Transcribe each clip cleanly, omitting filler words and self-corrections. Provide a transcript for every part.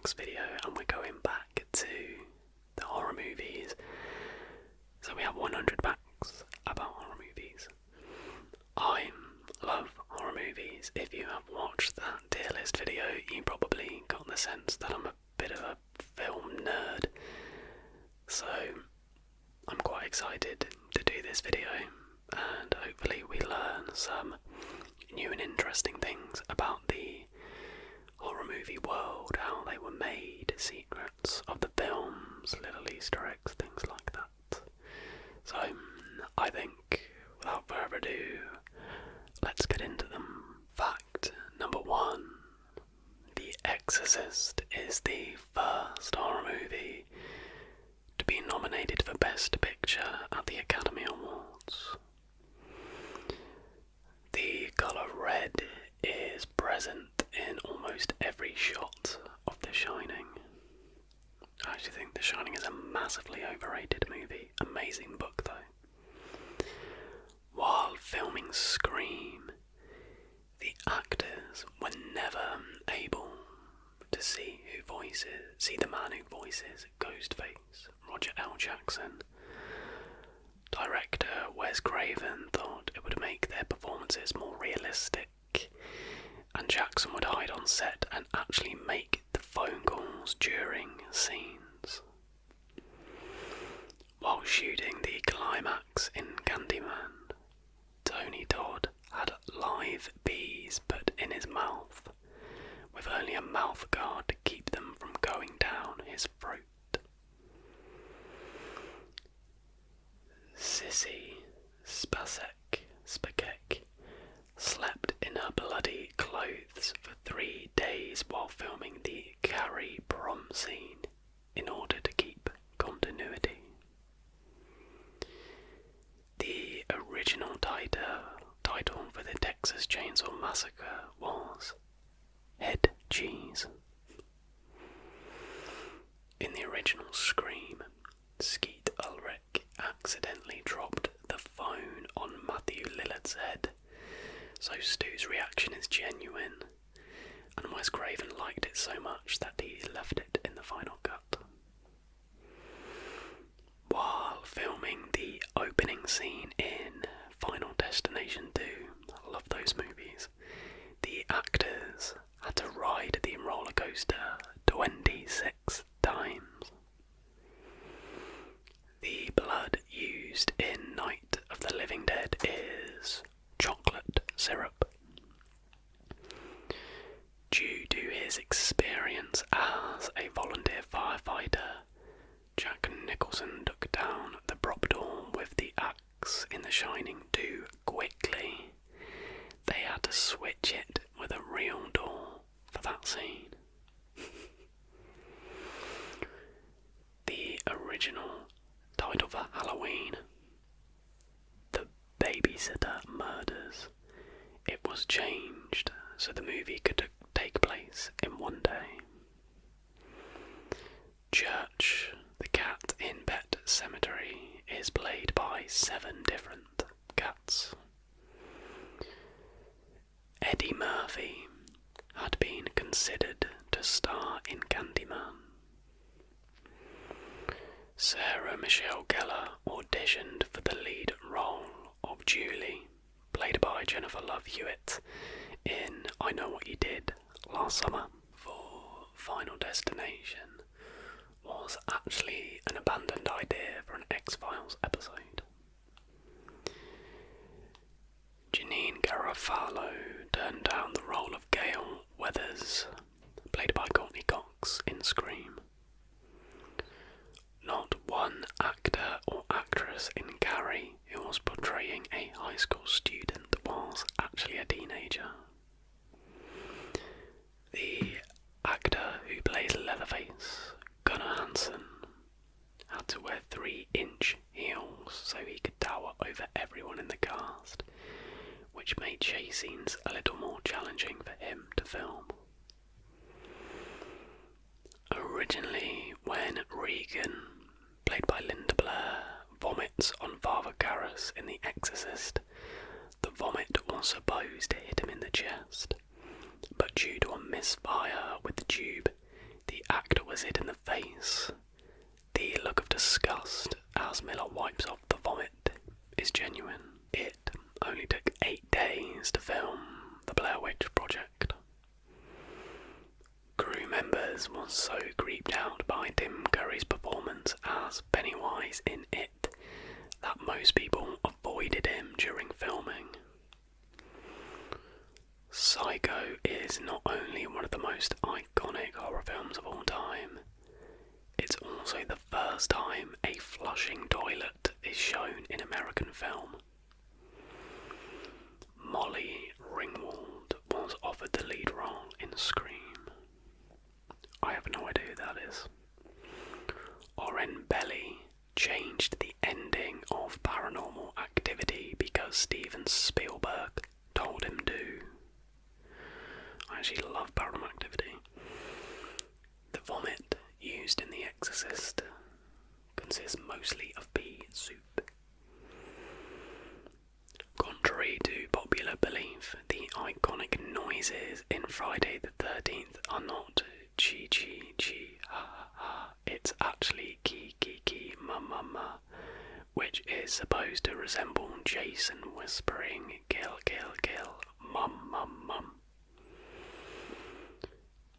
facts video, and we're going back to the horror movies. So we have 100 facts about horror movies. I love horror movies. If you have watched that tier list video, you probably got the sense that I'm a bit of a film nerd. So I'm quite excited to do this video, and hopefully we learn some new and interesting things about the horror movie world, how they were made, secrets of the films, little Easter eggs, things like that. So I think, without further ado, let's get into them. Fact number 1. The Exorcist is the first horror movie to be nominated for Best Picture at the Academy Awards. The colour red is present in almost every shot of The Shining. I actually think The Shining is a massively overrated movie. Amazing book though. While filming Scream, the actors were never able to see the man who voices Ghostface, Roger L. Jackson. Director Wes Craven thought it would make their performances more realistic, and Jackson would hide on set and actually make the phone calls during scenes. While shooting the climax in Candyman, Tony Todd had live bees put in his mouth, with only a mouth guard to keep them from going down his throat. Sissy Spacek slept in her bloody clothes for 3 days while filming the Carrie prom scene in order to keep continuity. The original title for the Texas Chainsaw Massacre was Head Cheese. In the original Scream, Skeet Ulrich accidentally dropped the phone on Matthew Lillard's head, so Stu's reaction is genuine, and Wes Craven liked it so much that he left it in the final cut. While filming the opening scene in Final Destination 2, I love those movies, the actors had to ride the roller coaster 26 times. The blood used in Night of the Living Dead is chocolate syrup. Due to his experience as a volunteer firefighter, Jack Nicholson took down the prop door with the axe in The Shining too quickly. They had to switch it with a real door for that scene. The original title for Halloween, The Babysitter Murders, it was changed so the movie could take place in one day. Church, the cat in Pet Cemetery, is played by 7 different cats. Eddie Murphy had been considered to star in Candyman. Sarah Michelle Gellar auditioned for the lead role of Julie, played by Jennifer Love Hewitt, in I Know What You Did Last Summer. For Final Destination was actually an abandoned idea for an X-Files episode. Janine Garofalo turned down the role of Gail Weathers, played by Courtney Cox in Scream. Not one actor or actress in Carrie who was portraying a high school student was actually a teenager. The actor who plays Leatherface, Gunnar Hansen, had to wear 3-inch heels so he could tower over everyone in the cast, which made chase scenes a little more challenging for him to film. Originally, when Regan, played by Linda Blair, vomits on Father Karras in The Exorcist, the vomit was supposed to hit him in the chest, but due to a misfire with the tube, the acid in the face. The look of disgust as Miller wipes off the vomit is genuine. It only took 8 days to film the Blair Witch Project. Crew members were so creeped out by Tim Curry's performance as Pennywise in It that most people avoided him during filming. Psycho is not only one of the most iconic horror films of all time, it's also the first time a flushing toilet is shown in American film. Molly Ringwald was offered the lead role in Scream. I have no idea who that is. Oren Belly changed the ending of Paranormal Activity because Steven Spielberg told him to. I actually love Paranormal Activity. The vomit used in The Exorcist consists mostly of pea soup. Contrary to popular belief, the iconic noises in Friday the 13th are not chi chi chi ha ha ha, it's actually ki ki ki ma ma ma, which is supposed to resemble Jason whispering kill kill kill mum mum mum.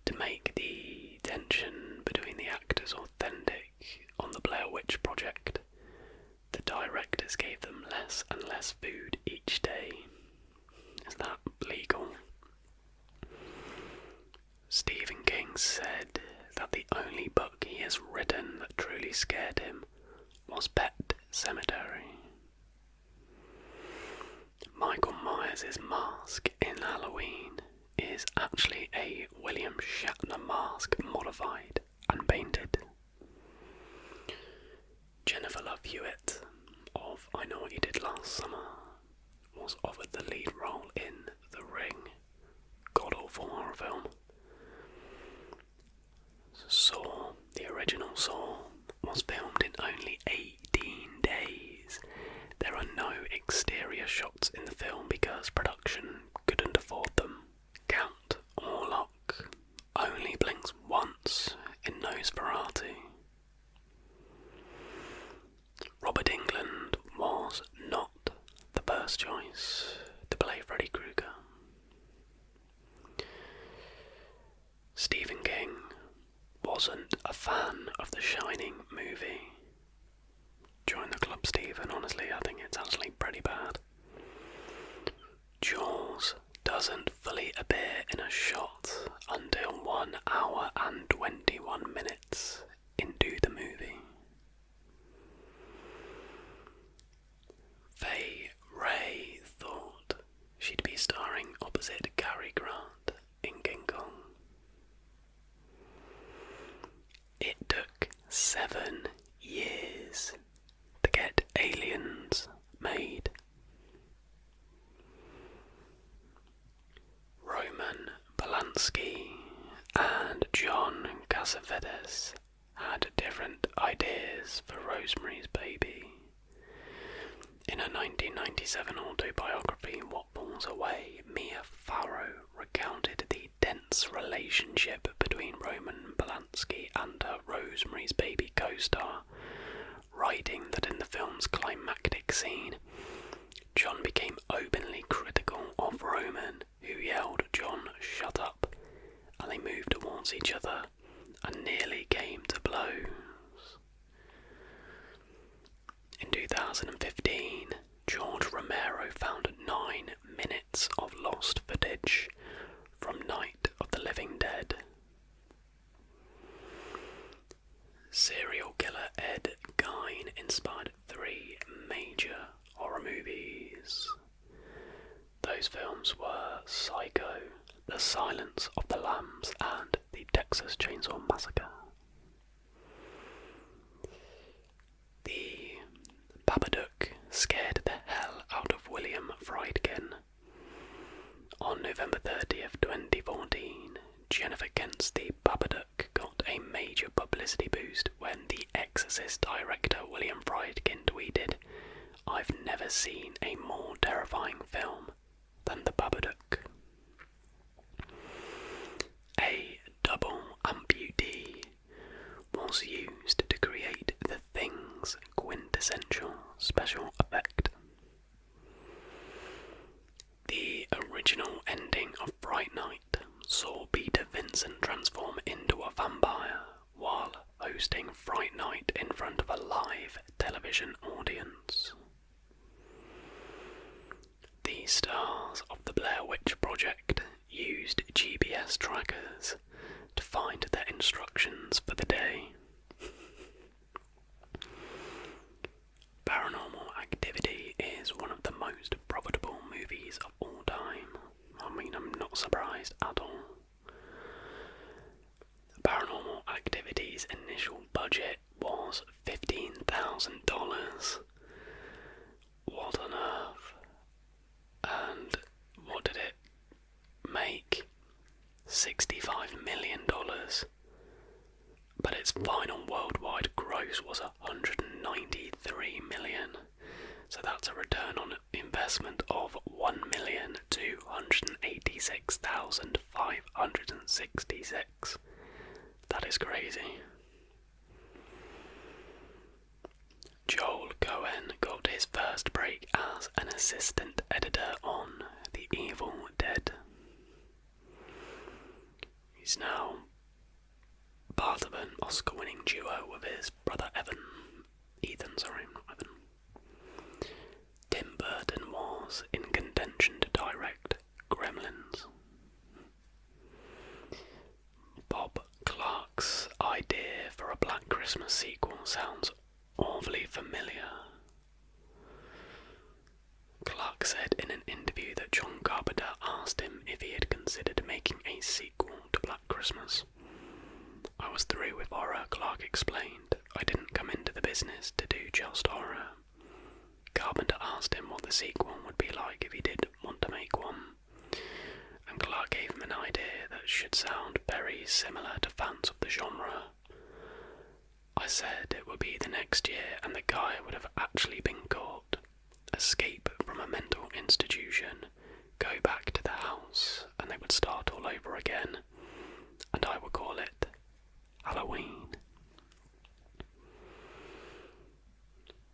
To make the tension between the actors authentic on the Blair Witch Project, the directors gave them less and less food each day. Is that legal? Stephen King said that the only book he has written that truly scared him was Pet Sematary. Michael Myers' mask in Halloween is actually a William Shatner mask modified and painted. Jennifer Love Hewitt of I Know What You Did Last Summer was offered the lead role in The Ring, god-awful horror film. Saw, the original Saw, was filmed in only 18 days. There are no exterior shots in the film because production couldn't afford them. Count Orlok only blinks once in Nosferatu. Robert Englund was not the first choice to play Freddy Krueger. Stephen King wasn't a fan of the Shining movie. Join the club, Stephen. Honestly, I think it's actually pretty bad. Jaws doesn't fully appear in a shot until 1 hour and 21 minutes into the movie. Faye Ray thought she'd be starring opposite Cary Grant in King Kong. It took 7 years to get Aliens made. Roman Polanski and John Cassavetes had different ideas for Rosemary's Baby. In a 1997 autobiography, What Falls Away, Mia Farrow recounted the dense relationship between Roman Polanski and her Rosemary's Baby co-star, writing that in the film's climactic scene, John became openly critical of Roman, who yelled, "John, shut up," and they moved towards each other and nearly came to blows. In 2015, George Romero found 9 minutes of lost footage from Night of the Living Dead. Serial killer Ed Gein inspired 3 major horror movies. Those films were Psycho, The Silence of the Lambs, and The Texas Chainsaw Massacre. The Babadook scared the hell out of William Friedkin. On November 30th, 2014, Jennifer Kent's The Babadook got a major publicity boost when The Exorcist director William Friedkin tweeted, "I've never seen a more terrifying film than The Babadook." A double amputee fitness trackers to find their instructions for the day. Paranormal Activity is one of the most profitable movies of all time. I mean, I'm not surprised at all. Paranormal Activity's initial budget was $15,000. What on earth? And what did it make? $65 million. But its final worldwide gross was $193 million. So that's a return on investment of $1,286,566. That is crazy. Joel Cohen got his first break as an assistant editor on The Evil Dead. He's now part of an Oscar-winning duo with his brother Ethan. Tim Burton was in contention to direct Gremlins. Bob Clark's idea for a Black Christmas sequel sounds awfully familiar. Clark said in an interview that John Carpenter asked him if he had considered making a sequel to Black Christmas. "I was through with horror," Clark explained. "I didn't come into the business to do just horror." Carpenter asked him what the sequel would be like if he did want to make one, and Clark gave him an idea that should sound very similar to fans of the genre. "I said it would be the next year and the guy would have actually been caught, escape from a mental institution, go back to the house, and they would start all over again, and I would call it Halloween."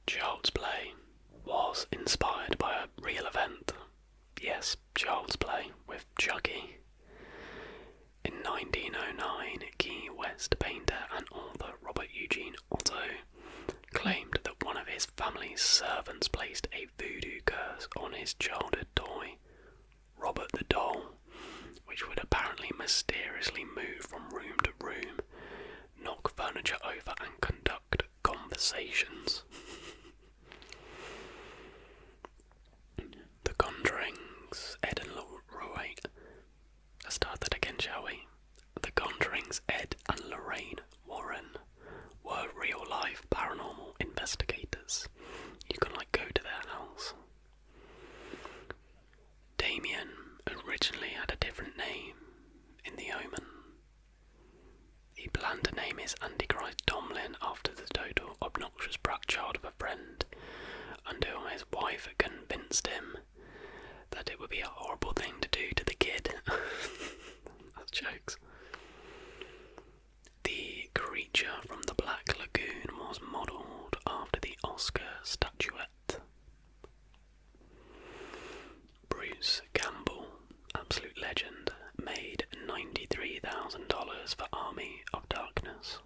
Child's Play was inspired by a real event. Yes, Child's Play with Chucky. In 1909, Key West painter and author Robert Eugene Otto claimed that one of his family's servants placed a voodoo curse on his childhood toy, Robert the Doll, which would apparently mysteriously move from room to room, knock furniture over and conduct conversations. The Conjuring's Ed and Lorraine. Let's start that again, shall we? The Conjuring's Ed and Lorraine Warren were real-life paranormal investigators. You can go to their house. Damien originally had a different name in The Omen. He planned to name his Antichrist Tomlin after the total obnoxious brat child of a friend, until his wife convinced him that it would be a horrible thing to do to the kid. That's jokes. The creature from the Black Lagoon was modelled after the Oscar statuette. Bruce Campbell, absolute legend, made $93,000 for Army of Darkness.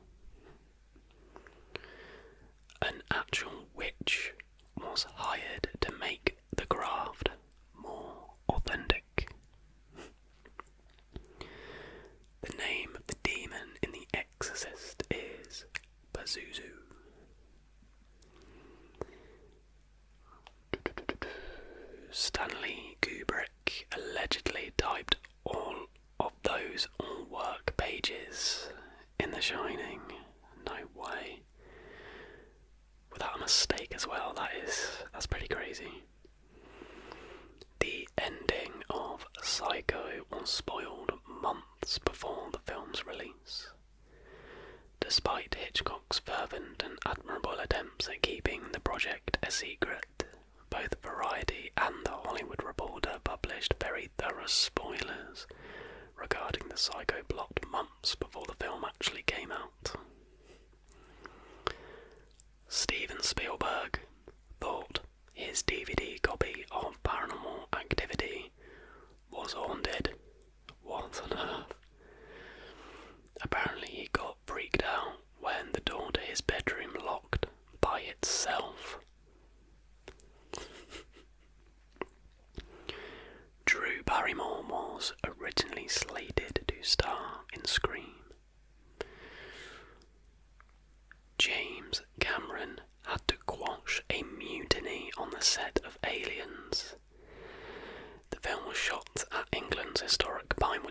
An actual witch was hired to make The Graft more authentic. The name of the demon in The Exorcist is Pazuzu. Stanley Kubrick allegedly typed all of those all-work pages in The Shining. No way. Without a mistake as well, that's pretty crazy. The ending of Psycho was spoiled months before the film's release. Despite Hitchcock's fervent and admirable attempts at keeping the project a secret, both Variety and The Hollywood Reporter published very thorough spoilers regarding the Psycho plot months before the film actually came out. Steven Spielberg thought his DVD copy of Paranormal Activity was haunted. What on earth? Apparently he got freaked out when the door to his bedroom locked by itself. Drew Barrymore was originally slated to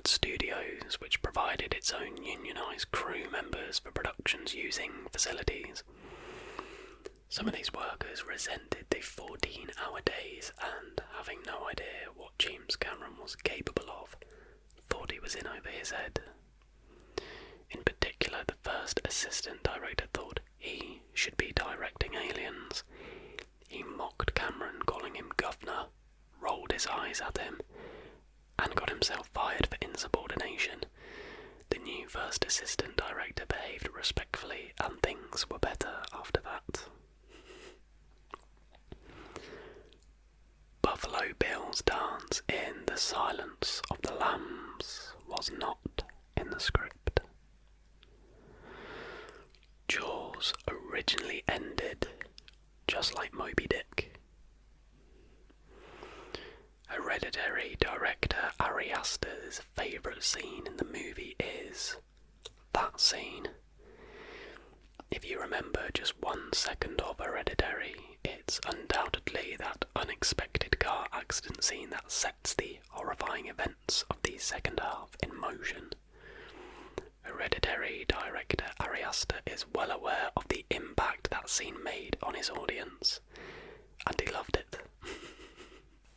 Hollywood studios, which provided its own unionised crew members for productions using facilities. Some of these workers resented the 14-hour days and, having no idea what James Cameron was capable of, thought he was in over his head. In particular, the first assistant director thought he should be directing Aliens. He mocked Cameron, calling him governor, rolled his eyes at him, and got himself fired for insubordination. The new first assistant director behaved respectfully, and things were better after that. Buffalo Bill's dance in The Silence of the Lambs was not in the script. Jaws originally ended just like Moby Dick. Hereditary director Ari Aster's favourite scene in the movie is that scene. If you remember just 1 second of Hereditary, it's undoubtedly that unexpected car accident scene that sets the horrifying events of the second half in motion. Hereditary director Ari Aster is well aware of the impact that scene made on his audience, and he loved it.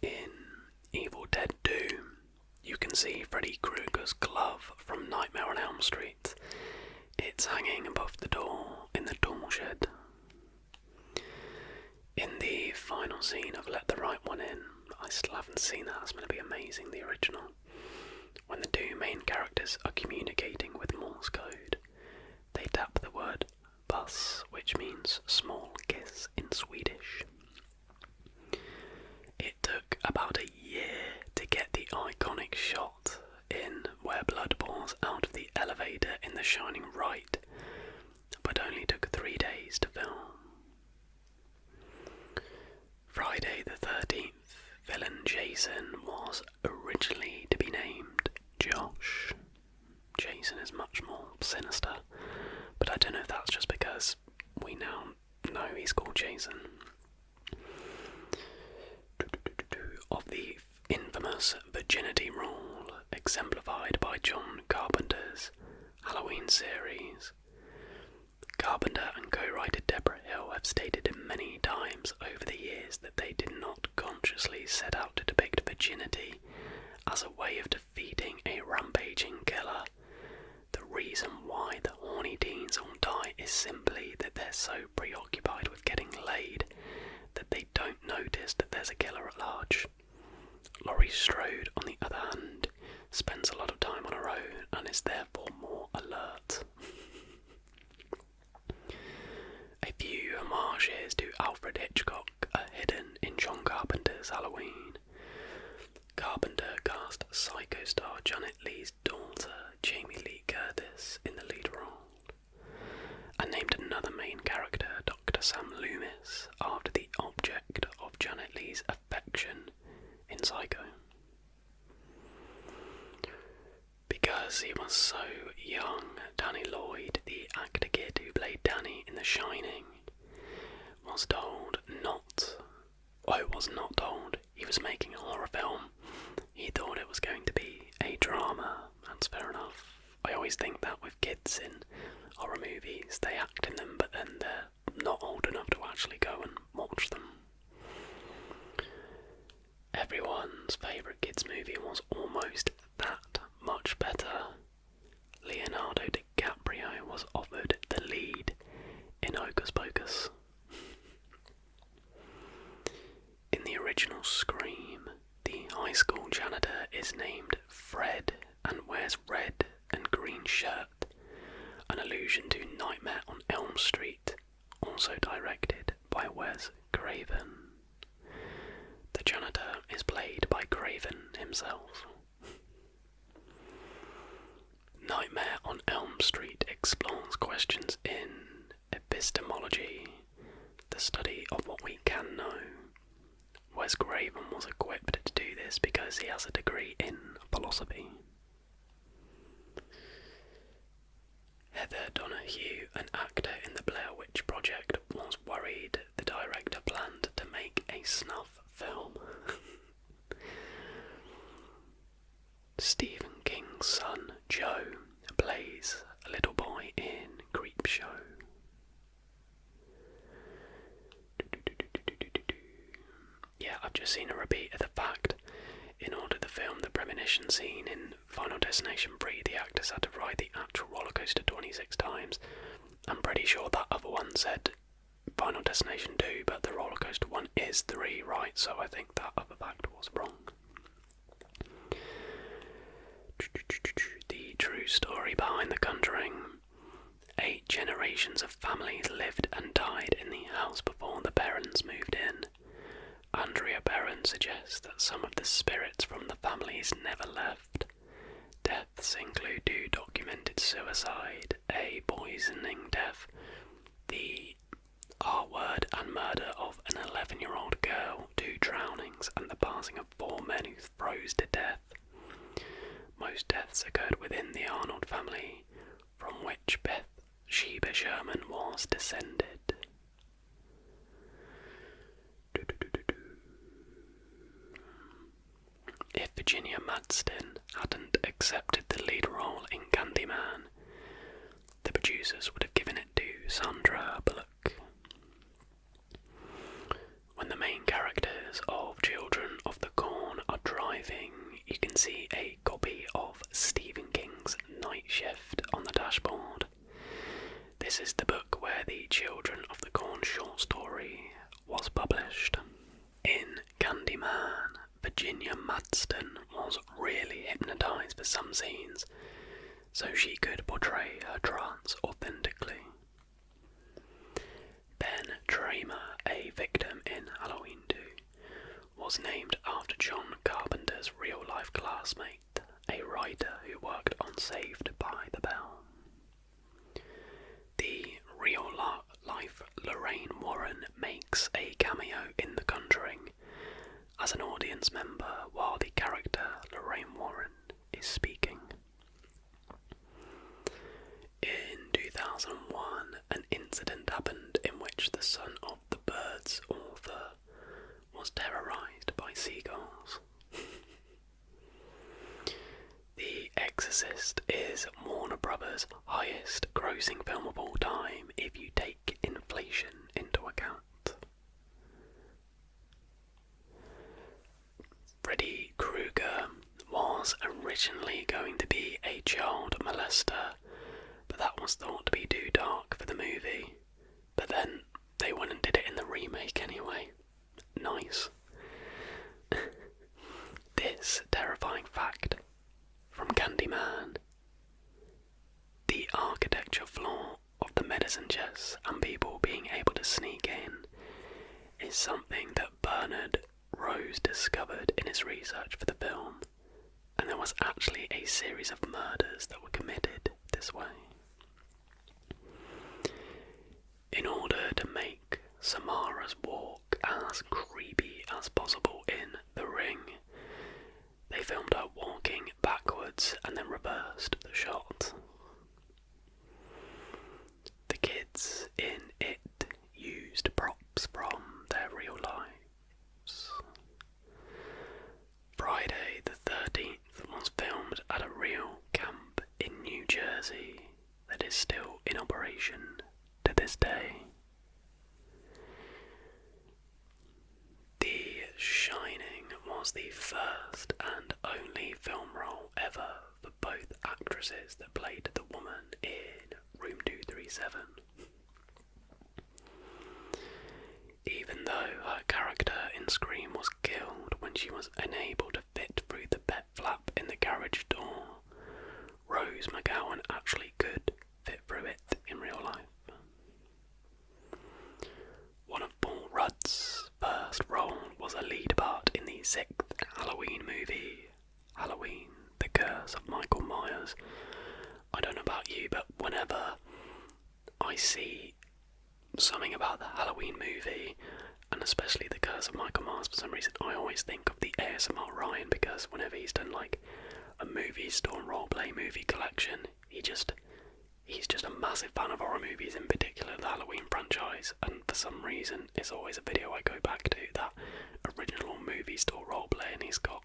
In Evil Dead 2, you can see Freddy Krueger's glove from Nightmare on Elm Street. It's hanging above the door in the tool shed. In the final scene of Let the Right One In, I still haven't seen that, it's going to be amazing, the original. When the two main characters are communicating with Morse code, they tap the word puss, which means small kiss in Swedish. It took about a year to get the iconic shot in where blood pours out of the elevator in The Shining Right, but only took 3 days to film. Friday the 13th, villain Jason was originally to be named Josh. Jason is much more sinister, but I don't know if that's just because we now know he's called Jason. Of the infamous virginity rule exemplified by John Carpenter's Halloween series, Carpenter and co-writer Deborah Hill have stated many times over the years that they did not consciously set out to depict virginity as a way of defeating a rampaging killer. The reason why the horny teens all die is simply that they're so preoccupied with getting laid that they don't notice that there's a killer at large. Laurie Strode, on the other hand, spends a lot of time on her own and is therefore more alert. A few homages to Alfred Hitchcock are hidden in John Carpenter's Halloween. Carpenter cast Psycho star Janet Leigh's daughter, Jamie Lee Curtis, in the lead role, and named another main character, Dr. Sam Loomis, after the object of Janet Leigh's affection in Psycho. Because he was so young, Danny Lloyd, the actor kid who played Danny in The Shining, was not told he was making a horror film. He thought it was going to be a drama. That's fair enough. I always think that with kids in horror movies, they act in them, but then they're not old enough to actually go and watch them. Everyone's favourite kids movie was almost that much better. Leonardo DiCaprio was offered the lead in Hocus Pocus. In the original Scream, the high school janitor is named Fred and wears red and green shirt, an allusion to Nightmare on Elm Street, also directed by Wes Craven. The janitor is played by Craven himself. Nightmare on Elm Street explores questions in epistemology, the study of what we can know. Wes Craven was equipped to do this because he has a degree in philosophy. Heather Donahue, an actor in the Blair Witch Project, was worried the director planned to make a snuff film. Stephen King's seen a repeat of the fact. In order to film the premonition scene in Final Destination 3, the actors had to ride the actual roller coaster 26 times. I'm pretty sure that other one said Final Destination 2, but the roller coaster one is 3, right? So I think that other fact was wrong. The true story behind The Conjuring. 8 generations of families lived and died in the house before the parents moved in. Andrea Perron suggests that some of the spirits from the families never left. Deaths include 2 documented suicide, a poisoning death, the R-word and murder of an 11-year-old girl, 2 drownings, and the passing of 4 men who froze to death. Most deaths occurred within the Arnold family, from which Beth Sheba Sherman was descended. If Virginia Madsen hadn't accepted the lead role in Candyman, the producers would have given it to Sandra Bullock. When the main characters of Children of the Corn are driving, you can see a copy of Stephen King's Night Shift on the dashboard. This is the book where the Children of the Corn short story was published. In Candyman, Virginia Madsen was really hypnotised for some scenes, so she could portray her trance authentically. Ben Tramer, a victim in Halloween 2, was named after John Carpenter's real-life classmate, a writer who worked on Saved by the Bell. The real-life Lorraine Warren makes a cameo in The Conjuring as an audience member while the character Lorraine Warren is speaking. In 2001, an incident happened in which the son of the Bird's author was terrorised by seagulls. The Exorcist is Warner Brothers' highest grossing film of all time if you take inflation into account. Freddy Krueger was originally going to be a child molester, but that was thought to be too dark for the movie. But then they went and did it in the remake anyway. Nice. This terrifying fact from Candyman. The architecture flaw of the medicine chest and people being able to sneak in is something that Bernard Rose discovered in his research for the film, and there was actually a series of murders that were committed this way. In order to make Samara's walk as creepy as possible in The Ring, they filmed her walking backwards and then reversed the shot. The kids in it used props from their real lives. Friday the 13th was filmed at a real camp in New Jersey that is still in operation to this day. The Shining was the first and only film role ever for both actresses that played the woman in Room 237. Even though her character in Scream was killed when she was unable to fit through the pet flap in the garage door, Rose McGowan actually could fit through it in real life. One of Paul Rudd's first role was a lead part in the 6th Halloween movie, Halloween, The Curse of Michael Myers. I don't know about you, but whenever I see something about the Halloween movie, and especially The Curse of Michael Myers, for some reason I always think of the ASMR Ryan, because whenever he's done like a movie store and roleplay movie collection, he's just a massive fan of horror movies, in particular the Halloween franchise, and for some reason it's always a video I go back to, that original movie store roleplay, and he's got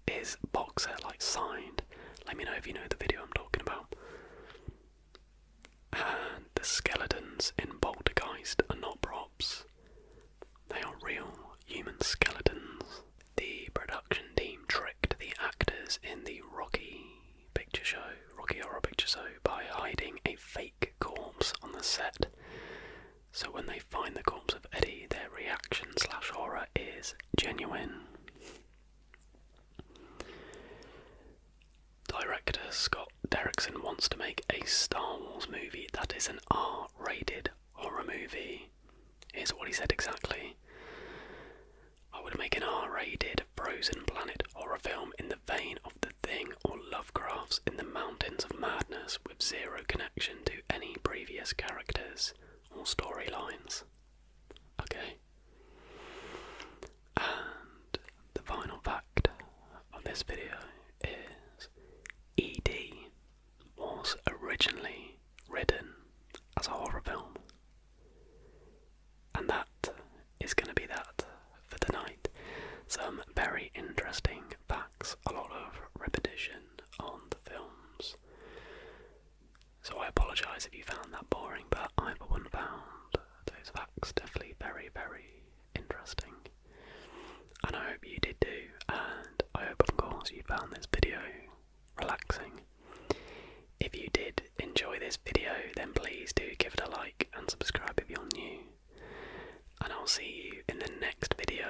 his box set like signed. Let me know if you know the video I'm talking about. And the skeletons in Poltergeist are not props. They are real human skeletons. Rocky Horror Picture Show by hiding a fake corpse on the set. So when they find the corpse of Eddie, their reaction/horror is genuine. Director Scott Derrickson wants to make a Star Wars movie that is an R-rated horror movie. Here's what he said exactly. I would make an R-rated Frozen Planet horror film in the vein of The Thing or Lovecraft's In the Mountains of Madness, with zero connection to any previous characters or storylines. Okay. And the final fact of this video is E.D. was originally written as a horror film. And that is going to be that for tonight. Some very interesting facts, a lot of repetition on the films. So I apologise if you found that boring, but I for one found those facts definitely very, very interesting. And I hope you did too, and I hope of course you found this video relaxing. If you did enjoy this video, then please do give it a like and subscribe if you're new. And I'll see you in the next video,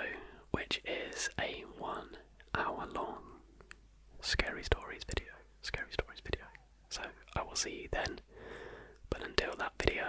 which is a 1 hour long scary stories video. So I will see you then. But until that video,